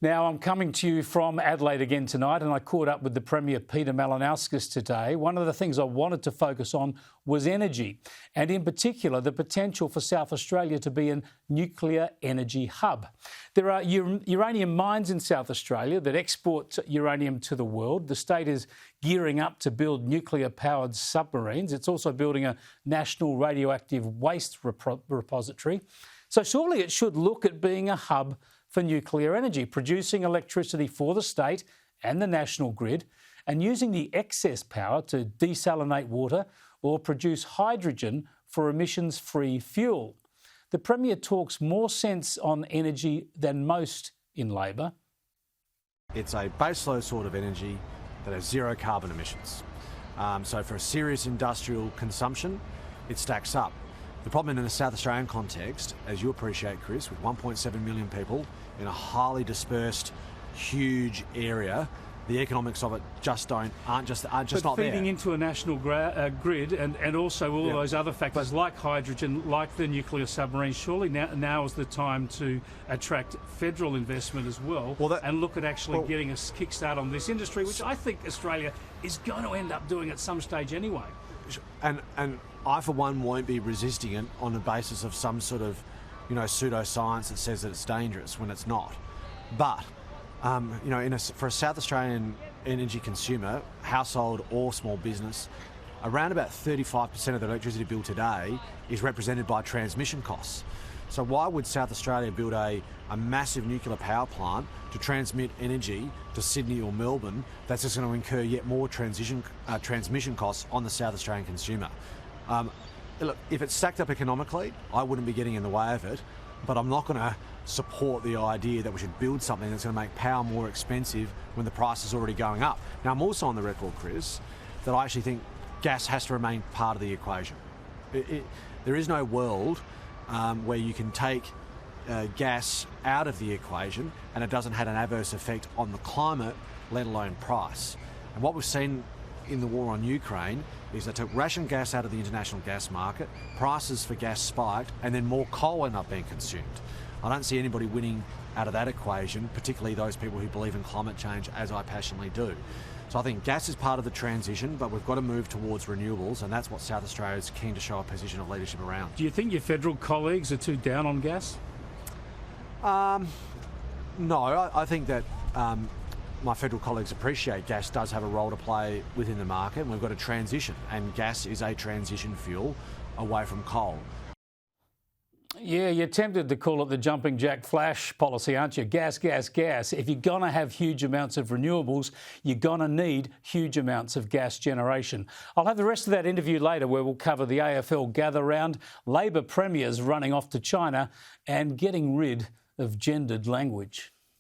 Now, I'm coming to you from Adelaide again tonight, and I caught up with the Premier, Peter Malinauskas, today. One of the things I wanted to focus on was energy, and in particular, the potential for South Australia to be a nuclear energy hub. There are uranium mines in South Australia that export uranium to the world. The state is gearing up to build nuclear-powered submarines. It's also building a national radioactive waste repository. So surely it should look at being a hub for nuclear energy, producing electricity for the state and the national grid, and using the excess power to desalinate water or produce hydrogen for emissions-free fuel. The Premier talks more sense on energy than most in Labor. It's a baseload sort of energy that has zero carbon emissions. So for a serious industrial consumption, it stacks up. The problem in the South Australian context, as you appreciate, Chris, with 1.7 million people in a highly dispersed, huge area, the economics of it aren't just not there. Feeding into a national grid and also all those other factors like hydrogen, like the nuclear submarines, surely now is the time to attract federal investment as well, and look at actually getting a kickstart on this industry, which I think Australia is going to end up doing at some stage anyway. And I, for one, won't be resisting it on the basis of some sort of, pseudoscience that says that it's dangerous when it's not. But, for a South Australian energy consumer, household or small business, around about 35% of the electricity bill today is represented by transmission costs. So why would South Australia build a massive nuclear power plant to transmit energy to Sydney or Melbourne that's just going to incur yet more transmission costs on the South Australian consumer? Look, if it's stacked up economically, I wouldn't be getting in the way of it, but I'm not going to support the idea that we should build something that's going to make power more expensive when the price is already going up. Now, I'm also on the record, Chris, that I actually think gas has to remain part of the equation. There is no world where you can take gas out of the equation and it doesn't have an adverse effect on the climate, let alone price. And what we've seen in the war on Ukraine is they took ration gas out of the international gas market, prices for gas spiked, and then more coal ended up being consumed. I don't see anybody winning out of that equation, particularly those people who believe in climate change, as I passionately do. So I think gas is part of the transition, but we've got to move towards renewables, and that's what South Australia is keen to show a position of leadership around. Do you think your federal colleagues are too down on gas? No, I think that my federal colleagues appreciate gas does have a role to play within the market, and we've got to transition, and gas is a transition fuel away from coal. Yeah, you're tempted to call it the jumping jack flash policy, aren't you? Gas, gas, gas. If you're going to have huge amounts of renewables, you're going to need huge amounts of gas generation. I'll have the rest of that interview later, where we'll cover the AFL gather round, Labor premiers running off to China, and getting rid of gendered language.